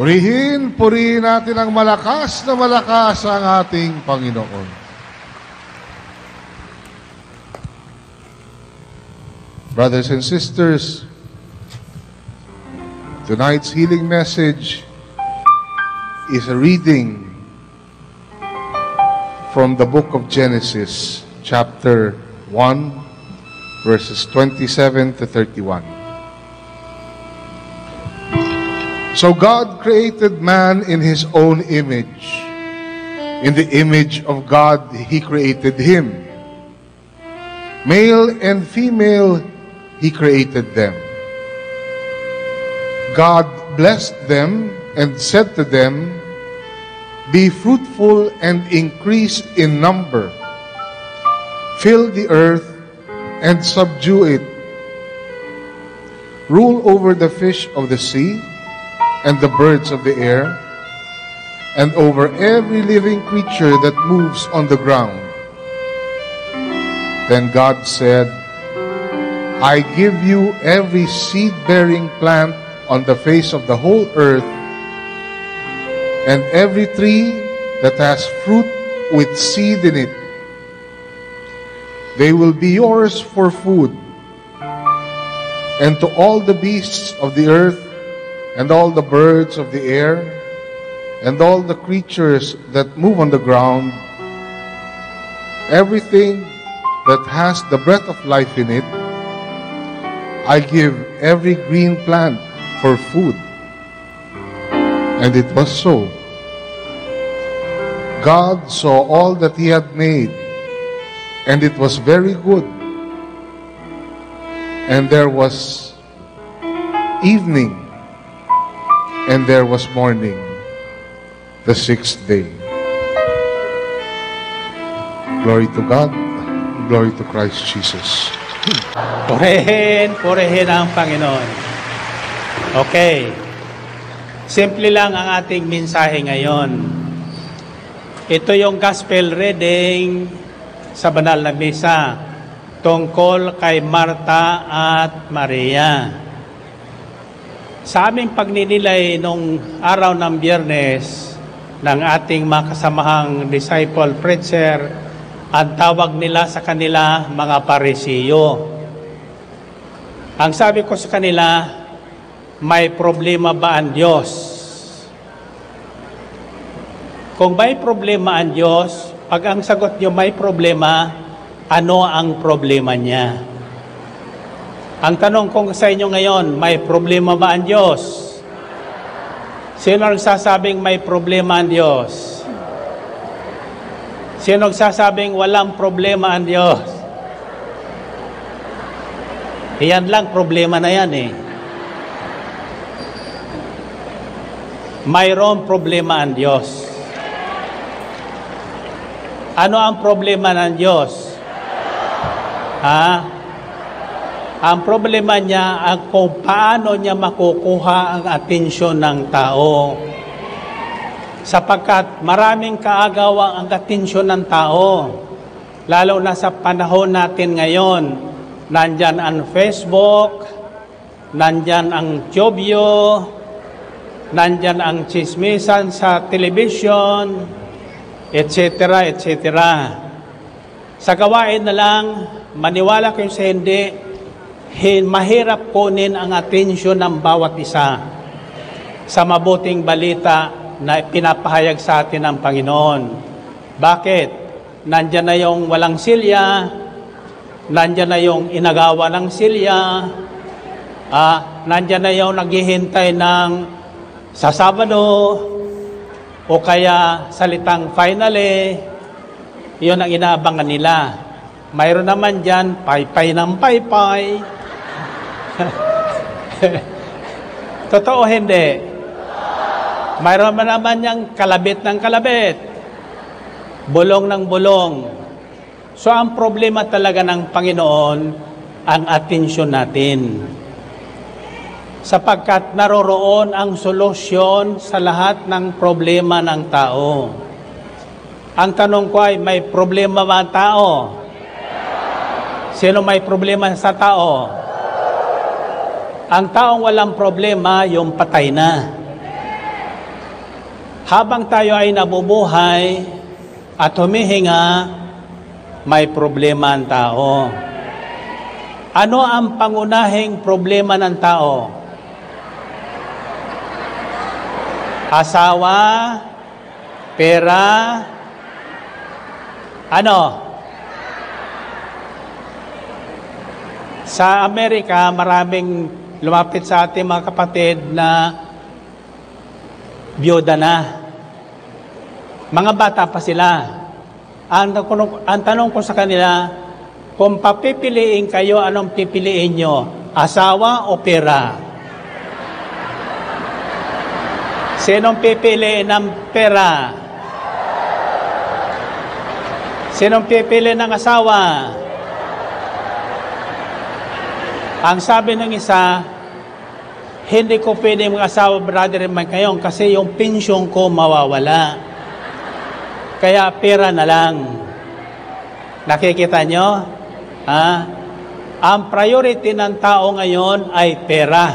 Purihin natin ang malakas na malakas ang ating Panginoon. Brothers and sisters, tonight's healing message is a reading from the book of Genesis, chapter 1, verses 27 to 31. So God created man in His own image. In the image of God, He created him. Male and female, He created them. God blessed them and said to them, "Be fruitful and increase in number. Fill the earth and subdue it. Rule over the fish of the sea and the birds of the air, and over every living creature that moves on the ground." Then God said, "I give you every seed-bearing plant on the face of the whole earth, and every tree that has fruit with seed in it. They will be yours for food. And to all the beasts of the earth, and all the birds of the air, and all the creatures that move on the ground, everything that has the breath of life in it, I give every green plant for food." And it was so. God saw all that He had made, and it was very good. And there was evening, and there was morning, the sixth day. Glory to God. Glory to Christ Jesus. Purihin ang Panginoon. Okay. Simple lang ang ating mensahe ngayon. Ito yung gospel reading sa banal na misa tungkol kay Marta at Maria. Sa aming pagninilay nung araw ng Biyernes ng ating mga kasamahang disciple preacher, ang tawag nila sa kanila mga Parisiyo. Ang sabi ko sa kanila, may problema ba ang Diyos? Kung may problema ang Diyos, pag ang sagot nyo may problema, ano ang problema niya? Ang tanong ko sa inyo ngayon, may problema ba ang Diyos? Sino ang sasabing may problema ang Diyos? Sino ang sasabing walang problema ang Diyos? Iyan lang, problema na yan eh. Mayroong problema ang Diyos. Ano ang problema ng Diyos? Ang problema niya ang kung paano niya makukuha ang atensyon ng tao. Sapagkat maraming kaagaw ang atensyon ng tao. Lalo na sa panahon natin ngayon, nandyan ang Facebook, nandyan ang Jobyo, nandyan ang chismisan sa television, etc., etc. Sa gawain na lang, maniwala kayo sa hindi, mahirap kunin ang atensyon ng bawat isa sa mabuting balita na pinapahayag sa atin ng Panginoon. Bakit? Nandyan na yung walang silya, nandyan na yung inagawa ng silya, nandyan na yung naghihintay ng sa Sabado, o kaya salitang finally, yun ang inaabangan nila. Mayroon naman dyan, paypay ng paypay. Totoo hindi? Mayroon naman yung kalabit ng kalabit. Bulong ng bulong. So ang problema talaga ng Panginoon, ang atensyon natin. Sapagkat naroroon ang solusyon sa lahat ng problema ng tao. Ang tanong ko ay, may problema ba ang tao? Sino may problema sa tao? Ang taong walang problema, yung patay na. Habang tayo ay nabubuhay at humihinga, may problema ang tao. Ano ang pangunahing problema ng tao? Asawa, pera, ano? Sa Amerika, maraming lumapit sa ating mga kapatid na biyuda na. Mga bata pa sila. Ang tanong ko sa kanila, kung papipiliin kayo, anong pipiliin nyo? Asawa o pera? Sinong pipiliin ng pera? Sinong pipiliin ng asawa? Ang sabi ng isa, hindi ko pwede mag-asawa, brother Mike, ngayon kasi yung pensyon ko mawawala. Kaya pera na lang. Nakikita nyo? Ang priority ng tao ngayon ay pera.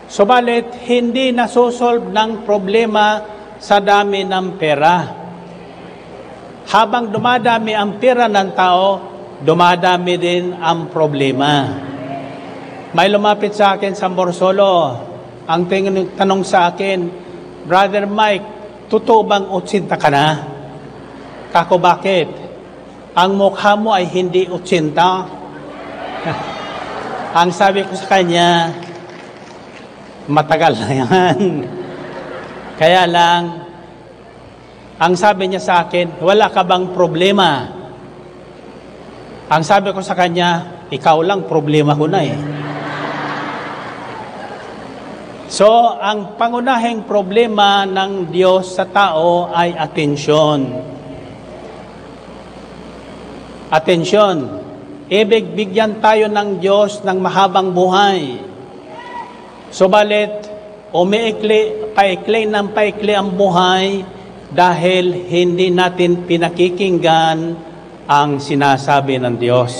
Subalit, hindi nasusolve ng problema sa dami ng pera. Habang dumadami ang pera ng tao, dumadami din ang problema. May lumapit sa akin sa Borsolo. Ang tanong sa akin, Brother Mike, totoo bang 80 ka na? Kako, bakit? Ang mukha mo ay hindi 80. Ang sabi ko sa kanya, matagal na yan. Kaya lang, ang sabi niya sa akin, wala ka bang problema? Ang sabi ko sa kanya, ikaw lang, problema ko na eh. So, ang pangunahing problema ng Diyos sa tao ay atensyon. Atensyon. Ibig bigyan tayo ng Diyos ng mahabang buhay. Subalit, paikli ng paikli ang buhay dahil hindi natin pinakikinggan ang sinasabi ng Diyos.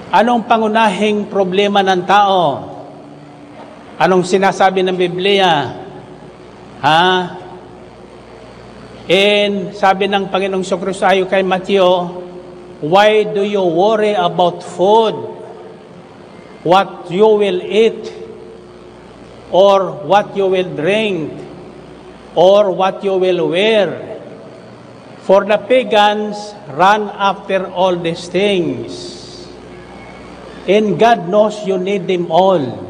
Anong pangunahing problema ng tao? Anong sinasabi ng Biblia? And sabi ng Panginoong Kristo ayon kay Matthew, why do you worry about food? What you will eat? Or what you will drink? Or what you will wear? For the pagans run after all these things. And God knows you need them all.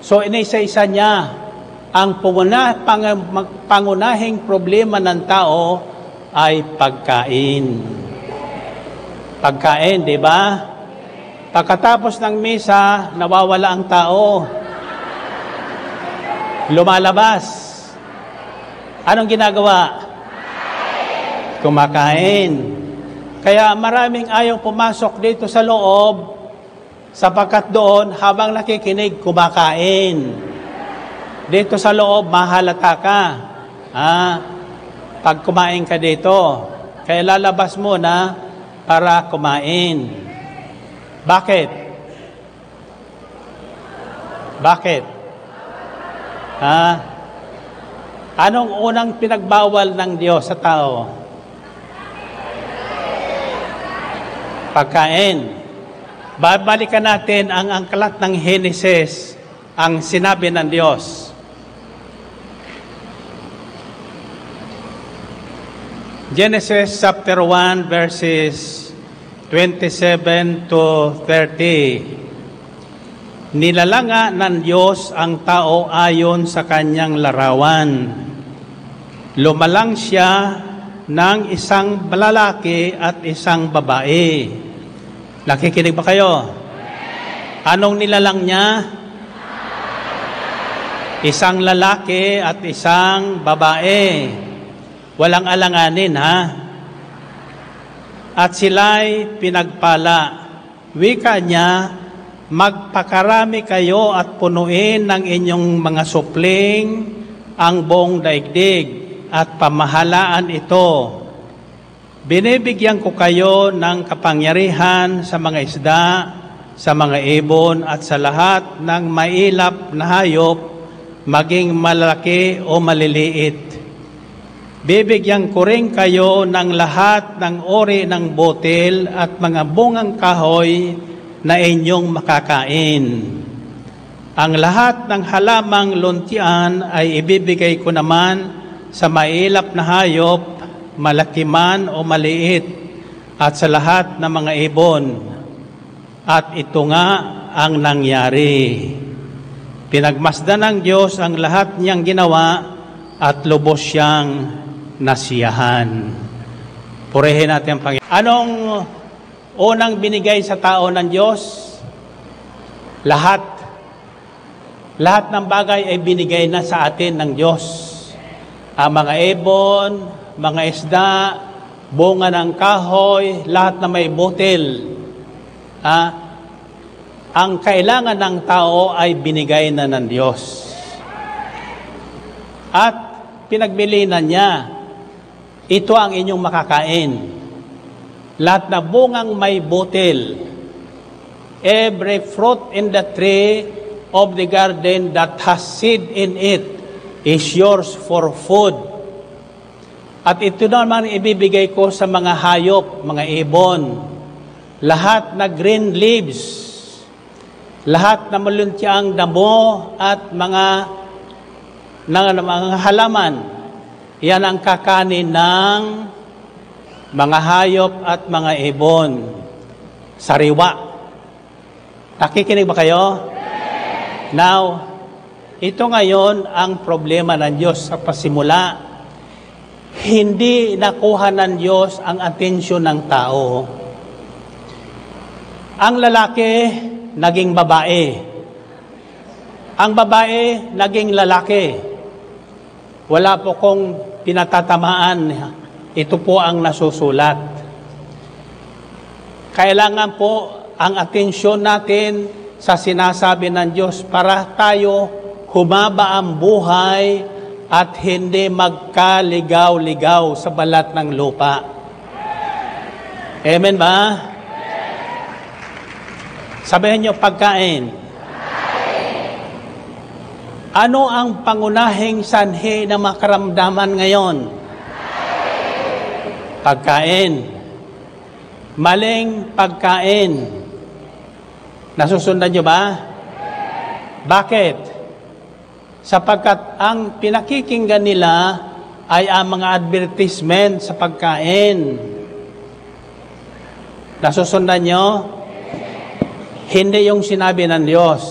So, inisa-isa niya, ang pangunahing problema ng tao ay pagkain. Pagkain, di ba? Pagkatapos ng misa, nawawala ang tao. Lumalabas. Anong ginagawa? Kumakain. Kaya maraming ayaw pumasok dito sa loob, sapagkat doon, habang nakikinig, kumakain. Dito sa loob, mahalata ka. Pag kumain ka dito, kaya lalabas mo na para kumain. Bakit? Bakit? Anong unang pinagbawal ng Diyos sa tao? Pagkain. Babalikan natin ang angkalat ng Henesis, ang sinabi ng Diyos. Genesis chapter 1 verses 27 to 30. Nilalanga ng Diyos ang tao ayon sa kanyang larawan. Lumalang siya ng isang lalaki at isang babae. Nakikinig ba kayo? Anong nilalang niya? Isang lalaki at isang babae. Walang alanganin, ha? At sila'y pinagpala. Wika niya, magpakarami kayo at punuin ng inyong mga supling ang buong daigdig at pamahalaan ito. Binibigyan ko kayo ng kapangyarihan sa mga isda, sa mga ibon at sa lahat ng mailap na hayop maging malaki o maliliit. Bibigyan ko rin kayo ng lahat ng uri ng butil at mga bungang kahoy na inyong makakain. Ang lahat ng halamang luntian ay ibibigay ko naman sa mailap na hayop, malaki man o maliit, at sa lahat ng mga ibon. At ito nga ang nangyari. Pinagmasdan ng Diyos ang lahat niyang ginawa at lubos siyang nasiyahan. Purihin natin ang Panginoon. Anong unang binigay sa tao ng Diyos? Lahat. Lahat ng bagay ay binigay na sa atin ng Diyos. Ang mga ibon, mga isda, bunga ng kahoy, lahat na may butil. Ang kailangan ng tao ay binigay na ng Diyos. At pinagbilinan niya, ito ang inyong makakain. Lahat na bungang may butil, every fruit in the tree of the garden that has seed in it is yours for food. At ito naman ibibigay ko sa mga hayop, mga ibon, lahat na green leaves, lahat na maluntiang damo at mga halaman. Yan ang kakanin ng mga hayop at mga ibon. Sariwa. Nakikinig ba kayo? Now, ito ngayon ang problema ng Diyos sa pasimula. Hindi nakuha ng Diyos ang atensyon ng tao. Ang lalaki, naging babae. Ang babae, naging lalaki. Wala po kong pinatatamaan. Ito po ang nasusulat. Kailangan po ang atensyon natin sa sinasabi ng Diyos para tayo humaba ang buhay at hindi magkaligaw-ligaw sa balat ng lupa. Amen ba? Sabihin niyo, pagkain. Ano ang pangunahing sanhi na makaramdaman ngayon? Pagkain. Maling pagkain. Nasusundan niyo ba? Bakit? Sapagkat ang pinakikinggan nila ay ang mga advertisement sa pagkain. Nasusundan niyo? Hindi yung sinabi ng Diyos.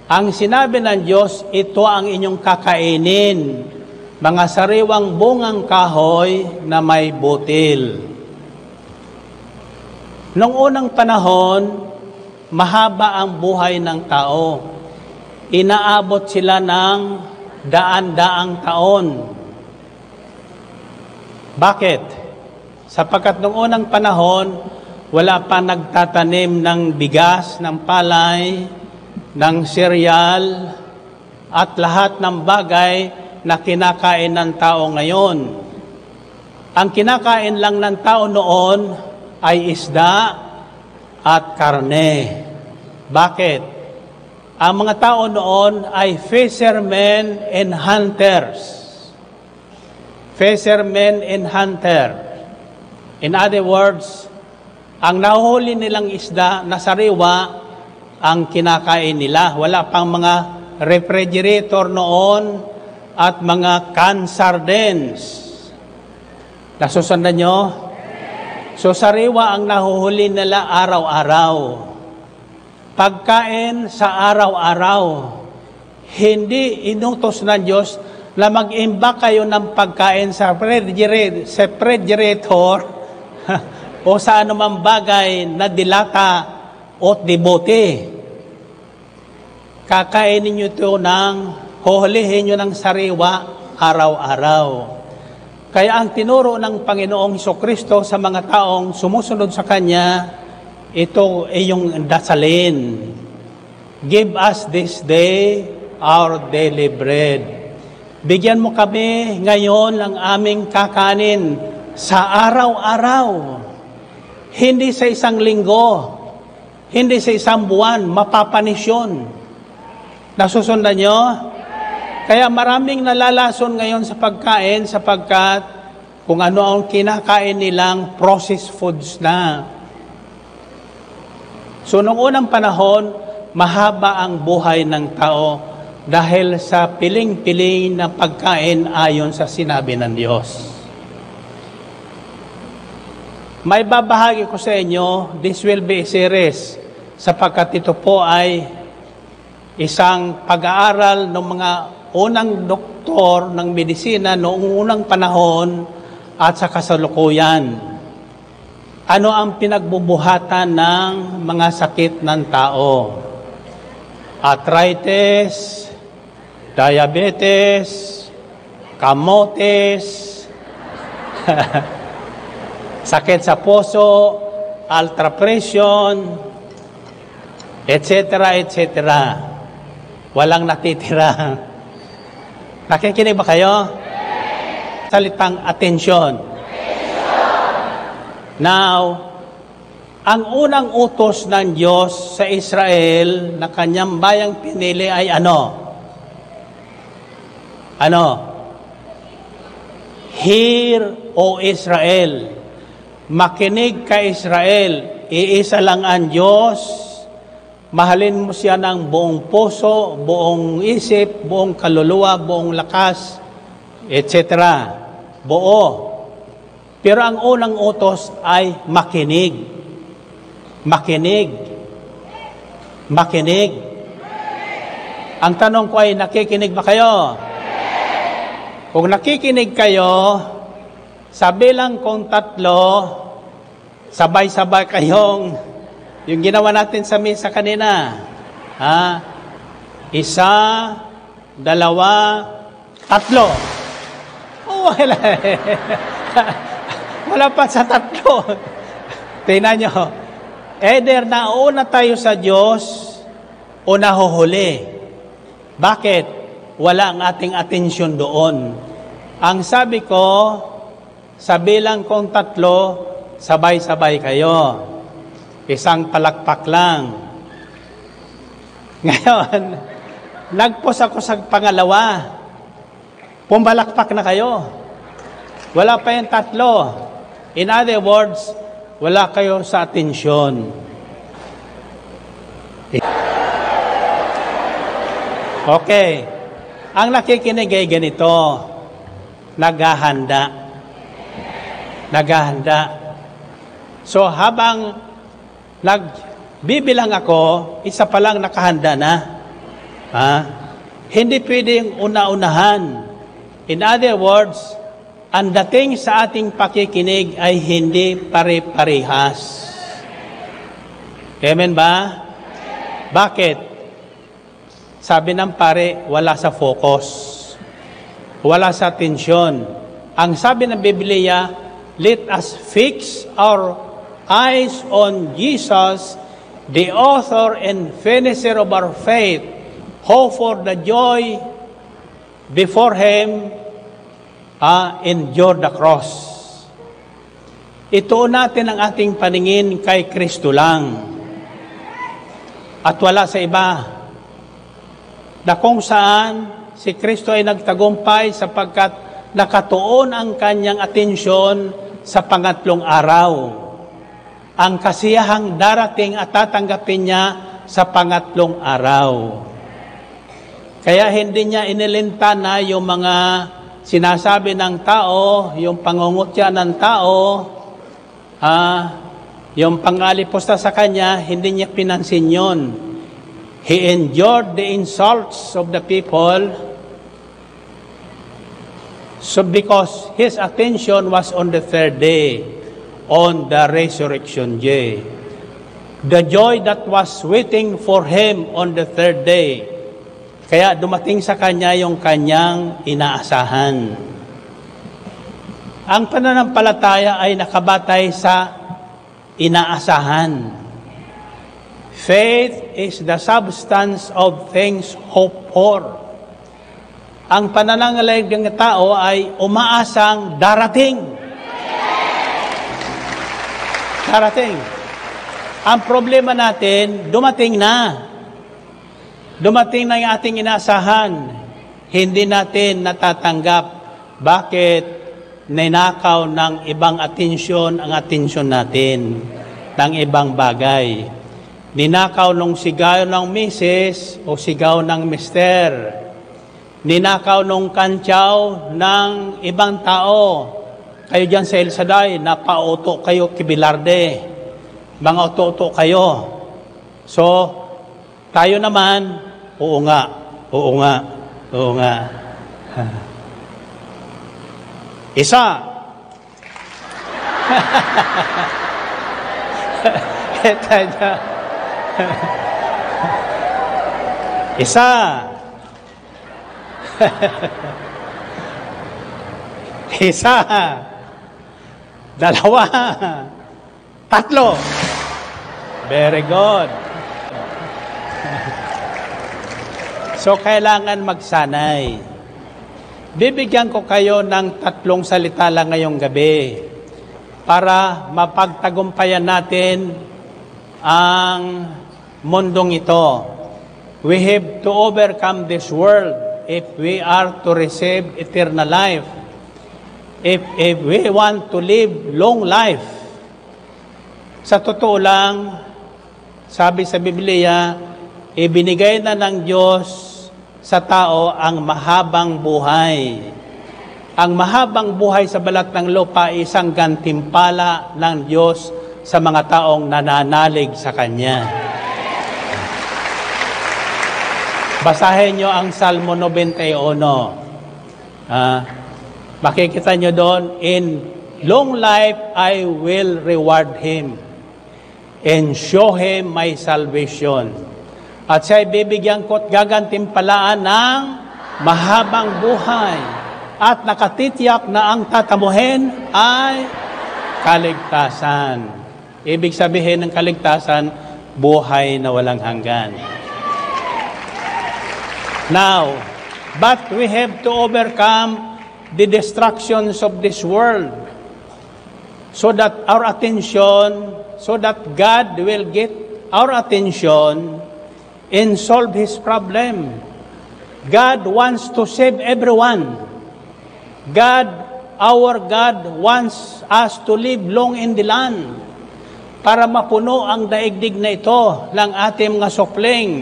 Ang sinabi ng Diyos, ito ang inyong kakainin, mga sariwang bungang kahoy na may butil. Noong unang panahon, mahaba ang buhay ng tao. Inaabot sila ng daan-daang taon. Bakit? Sapagkat noong unang panahon, wala pa nagtatanim ng bigas, ng palay, ng cereal, at lahat ng bagay na kinakain ng tao ngayon. Ang kinakain lang ng tao noon ay isda at karne. Bakit? Ang mga tao noon ay fishermen and hunters. Fishermen and hunter. In other words, ang nahuhuli nilang isda na sariwa ang kinakain nila. Wala pang mga refrigerator noon at mga canned sardines. Nasusundan nyo? So sariwa ang nahuhuli nila araw-araw. Pagkain sa araw-araw. Hindi inutos ng Diyos na mag-imbak kayo ng pagkain sa refrigerator o sa anumang bagay na dilata o dibote. Kakainin nyo ito huhulihin nyo ng sariwa araw-araw. Kaya ang tinuro ng Panginoong Hesukristo sa mga taong sumusunod sa Kanya, ito ay yung dasalin. Give us this day our daily bread. Bigyan mo kami ngayon ng aming kakanin sa araw-araw. Hindi sa isang linggo, hindi sa isang buwan, mapapanis yun. Nasusundan nyo? Kaya maraming nalalason ngayon sa pagkain sapagkat kung ano ang kinakain nilang processed foods na. So, noong unang panahon, mahaba ang buhay ng tao dahil sa piling-piling na pagkain ayon sa sinabi ng Diyos. May babahagi ko sa inyo, this will be a series, sapagkat ito po ay isang pag-aaral ng mga unang doktor ng medisina noong unang panahon at sa kasalukuyan. Ano ang pinagbubuhatan ng mga sakit ng tao? Arthritis, diabetes, kamotes, sakit sa puso, ultra pressure, etc., etc. Walang natitira. Nakikinig ba kayo? Salitang atensyon. Now, ang unang utos ng Diyos sa Israel na kanyang bayang pinili ay ano? Ano? Hear, O Israel. Makinig ka, Israel. Iisa lang ang Diyos. Mahalin mo siya ng buong puso, buong isip, buong kaluluwa, buong lakas, etc. Buo. Pero ang unang utos ay makinig. Makinig. Makinig. Ang tanong ko ay, nakikinig ba kayo? Kung nakikinig kayo, sa bilang kong 3, sabay-sabay kayong yung ginawa natin sa misa kanina. 1, 2, 3. Oh, wala. Wala pa sa 3. Tingnan nyo. Either nauna tayo sa Diyos o nahuhuli. Bakit? Wala ang ating atensyon doon. Ang sabi ko, sa bilang kong 3, sabay-sabay kayo. Isang palakpak lang. Ngayon, nagpos ako sa pangalawa. Pumalakpak na kayo. Wala pa yung 3. In other words, wala kayo sa atensyon. Okay. Ang nakikinig ay ganito. Naghahanda. Naghahanda. So, habang nagbibilang ako, isa pa lang nakahanda na. Hindi pwedeng una-unahan. In other words, ang dating sa ating pakikinig ay hindi pare-parehas. Amen ba? Bakit? Sabi ng pare, wala sa focus. Wala sa atensyon. Ang sabi ng Biblia, let us fix our eyes on Jesus, the author and finisher of our faith, who for the joy before Him endure the cross. Ituon natin ang ating paningin kay Kristo lang at wala sa iba, na kung saan si Kristo ay nagtagumpay sapagkat nakatuon ang kanyang atensyon sa pangatlong araw. Ang kasiyahang darating at tatanggapin niya sa pangatlong araw. Kaya hindi niya inilinta na yung mga sinasabi ng tao, yung pangungutya ng tao, yung pangalipusta sa kanya, hindi niya pinansin yun. He endured the insults of the people, so because his attention was on the 3rd day, on the resurrection day. The joy that was waiting for him on the 3rd day. Kaya dumating sa kanya yung kanyang inaasahan. Ang pananampalataya ay nakabatay sa inaasahan. Faith is the substance of things hoped for. Ang pananangalaig ng tao ay umaasang darating. Darating. Ang problema natin, dumating na. Dumating na yung ating inaasahan. hindi natin natatanggap. Bakit? Ninakaw ng ibang atensyon ang atensyon natin, ng ibang bagay. Ninakaw nung sigaw ng misis o sigaw ng mister. Ninakaw nung kantsaw ng ibang tao. Kayo dyan sa El Shaddai, napauto kayo kibilarde. Mga uto-uto kayo. So, tayo naman, oo nga, oo nga, oo nga. Isa. Kita niya. Isa. Isa. Dalawa. Tatlo. Very good. So, kailangan magsanay. Bibigyan ko kayo ng 3 salita lang ngayong gabi para mapagtagumpayan natin ang mundong ito. We have to overcome this world if we are to receive eternal life. If we want to live long life. Sa totoo lang, sabi sa Biblia, ibinigay na ng Diyos sa tao ang mahabang buhay. Ang mahabang buhay sa balat ng lupa ay isang gantimpala ng Diyos sa mga taong nananalig sa Kanya. Basahin nyo ang Salmo 91. Makikita nyo doon, in long life I will reward him and show him my salvation. At siya'y bibigyan ko at gagantimpalaan ng mahabang buhay. At nakatitiyak na ang tatamuhin ay kaligtasan. Ibig sabihin ng kaligtasan, buhay na walang hanggan. Now, but we have to overcome the distractions of this world so that our attention, so that God will get our attention and solve His problem. God wants to save everyone. Our God wants us to live long in the land para mapuno ang daigdig na ito ng ating mga supling.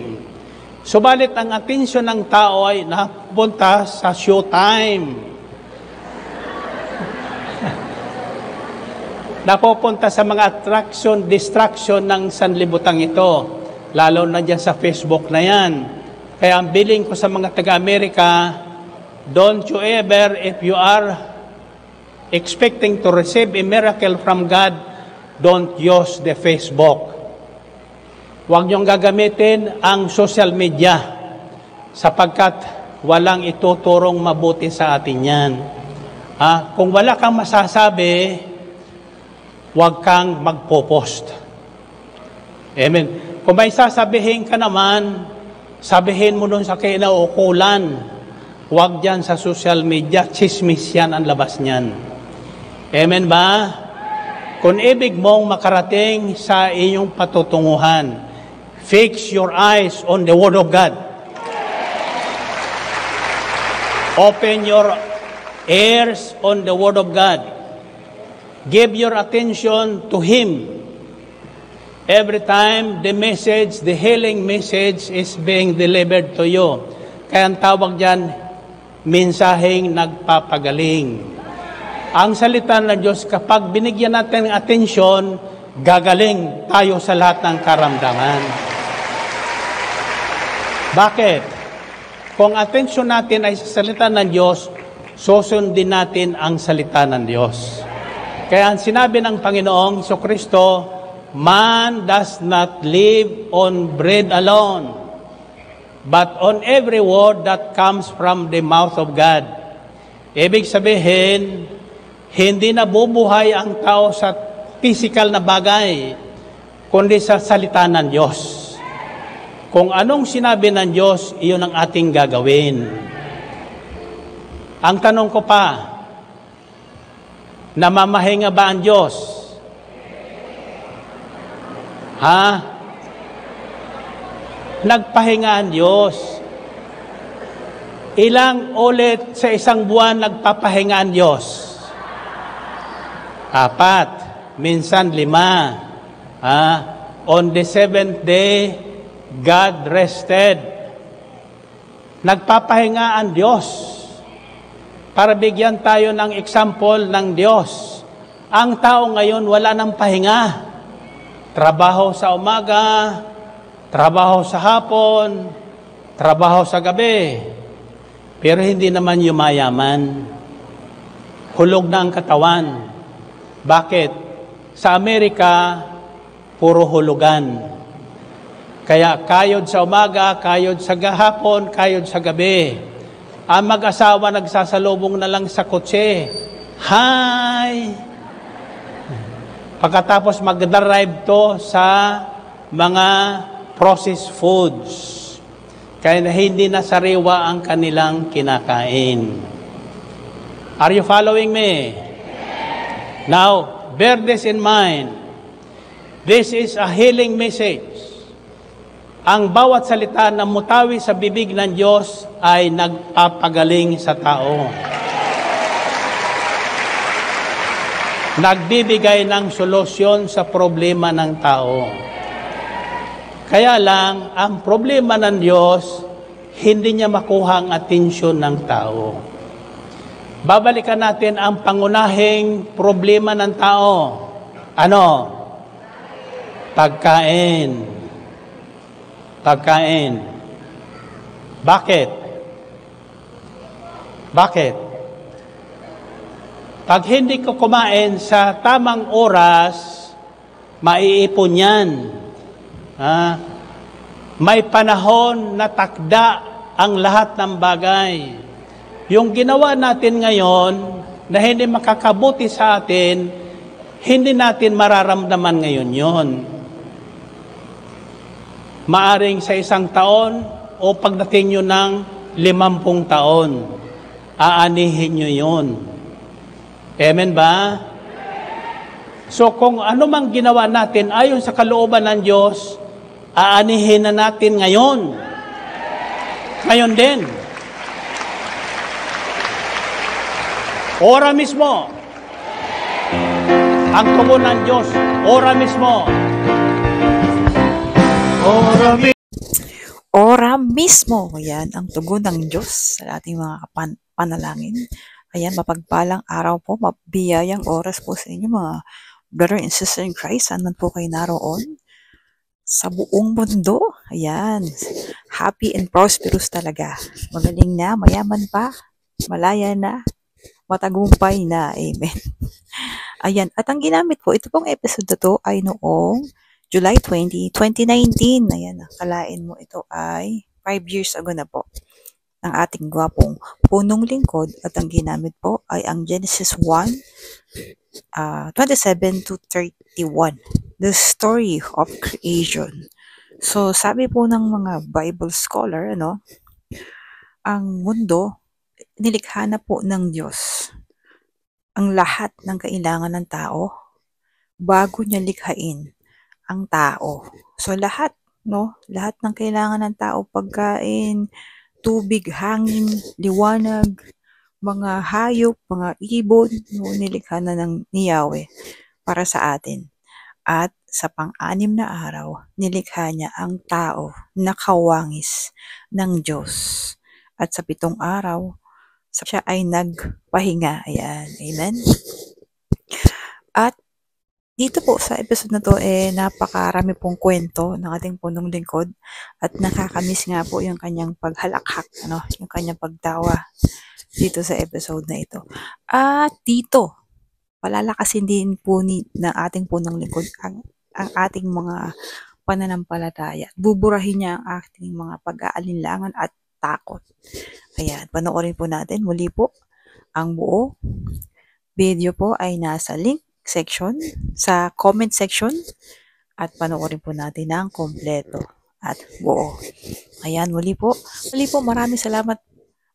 Subalit ang atensyon ng tao ay napunta sa showtime. Napupunta sa mga distraction ng sanlibutang ito. Lalo na dyan sa Facebook na yan. Kaya ang billing ko sa mga taga-Amerika, don't you ever, if you are expecting to receive a miracle from God, don't use the Facebook. Huwag niyong gagamitin ang social media sapagkat walang ituturong mabuti sa atin yan. Kung wala kang masasabi, huwag kang magpo-post. Amen. Kung may sasabihin ka naman, sabihin mo nun sa kinaukulan. Huwag dyan sa social media, chismis yan ang labas niyan. Amen ba? Kung ibig mong makarating sa iyong patutunguhan, fix your eyes on the Word of God. Open your ears on the Word of God. Give your attention to Him. Every time the message, the healing message is being delivered to you. Kaya ang tawag dyan, mensaheng nagpapagaling. Ang salita ng Diyos, kapag binigyan natin ng atensyon, gagaling tayo sa lahat ng karamdaman. Bakit? Kung atensyon natin ay sa salita ng Diyos, susundin natin ang salita ng Diyos. Kaya ang sinabi ng Panginoong Jesucristo, man does not live on bread alone, but on every word that comes from the mouth of God. Ibig sabihin, hindi nabubuhay ang tao sa physical na bagay, kundi sa salita ng Diyos. Kung anong sinabi ng Diyos, iyon ang ating gagawin. Ang tanong ko pa, namamahinga ba ang Diyos? Nagpahinga ang Diyos. Ilang ulit sa isang buwan nagpapahinga ang Diyos? 4, minsan 5. On the 7th day, God rested. Nagpapahinga ang Diyos. Para bigyan tayo ng example ng Diyos. Ang tao ngayon wala ng pahinga. Trabaho sa umaga, trabaho sa hapon, trabaho sa gabi. Pero hindi naman yumayaman. Hulog na ang katawan. Bakit? Sa Amerika, puro hulugan. Kaya kayod sa umaga, kayod sa hapon, kayod sa gabi. Ang mag-asawa nagsasalubong na lang sa kotse. Hi! Pagkatapos mag-drive to sa mga processed foods. Kaya hindi na sariwa ang kanilang kinakain. Are you following me? Now, bear this in mind. This is a healing message. Ang bawat salita na mutawi sa bibig ng Diyos ay nagpapagaling sa tao. Nagbibigay ng solusyon sa problema ng tao. Kaya lang, ang problema ng Diyos, hindi niya makuha ang atensyon ng tao. Babalikan natin ang pangunahing problema ng tao. Ano? Pagkain. Pagkain. Bakit? Bakit? Pag hindi ko kumain sa tamang oras, maiipon yan. May panahon na takda ang lahat ng bagay. Yung ginawa natin ngayon na hindi makakabuti sa atin, hindi natin mararamdaman ngayon yon. Maaring sa 1 taon o pagdating nyo ng 50 taon, aanihin nyo yon. Amen ba? So kung ano mang ginawa natin ayon sa kalooban ng Diyos, aanihin na natin ngayon. Ngayon din. Ora mismo. Ang tugon ng Diyos, ora mismo. Ora mismo. Ayan, ang tugon ng Diyos sa ating mga panalangin. Ayan, mapagpalang araw po, mabiyayang oras po sa inyo mga brother and sister in Christ. Saan man po kayo naroon? Sa buong mundo. Ayan, happy and prosperous talaga. Magaling na, mayaman pa, malaya na, matagumpay na. Amen. Ayan, at ang ginamit po, ito pong episode na to ay noong July 20, 2019. Ayan, nakalain mo ito ay 5 years ago na po ng ating gwapong punong lingkod, at ang ginamit po ay ang Genesis 1, 27 to 31. The story of creation. So, sabi po ng mga Bible scholar, ang mundo, nilikha na po ng Diyos ang lahat ng kailangan ng tao bago niya likhain ang tao. So, lahat ng kailangan ng tao, pagkain, tubig, hangin, liwanag, mga hayop, mga ibon, nilikha na ni Yahweh para sa atin. At sa pang-anim na araw, nilikha niya ang tao na kawangis ng Diyos. At sa 7 araw, siya ay nagpahinga. Ayan. Amen. At dito po sa episode na to, napakarami pong kwento ng ating punong lingkod, at nakakamiss nga po yung kanyang paghalakhak, yung kanyang pagtawa dito sa episode na ito. At dito, palalakasin din po ng ating punong lingkod ang ating mga pananampalataya. Buburahin niya ang ating mga pag-aalinlangan at takot. Ayan, panoorin po natin muli po ang buo. Video po ay nasa link section, sa comment section, at panoorin po natin ang kompleto at buo. Ayan, muli po, maraming salamat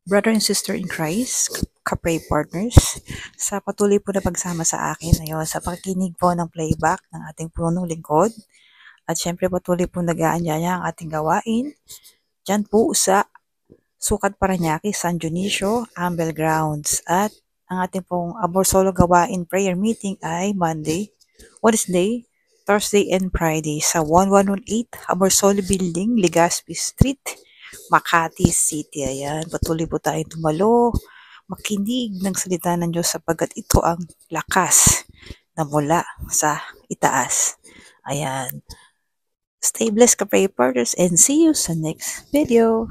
brother and sister in Christ, ka-pray partners, sa patuloy po na pagsama sa akin ngayon sa pakikinig po ng playback ng ating punong lingkod. At syempre patuloy po nag-aanyaya ang ating gawain dyan po sa Sukat Parañaque, San Dionisio, Ambel Grounds. At ang ating pong Amorsolo Gawain Prayer Meeting ay Monday, Wednesday, Thursday, and Friday sa 1118 Amorsolo Building, Legazpi Street, Makati City. Ayan, patuloy po tayong tumalo, makinig ng salita ng Diyos sapagkat ito ang lakas na mula sa itaas. Ayan. Stay blessed ka, pray partners, and see you sa next video.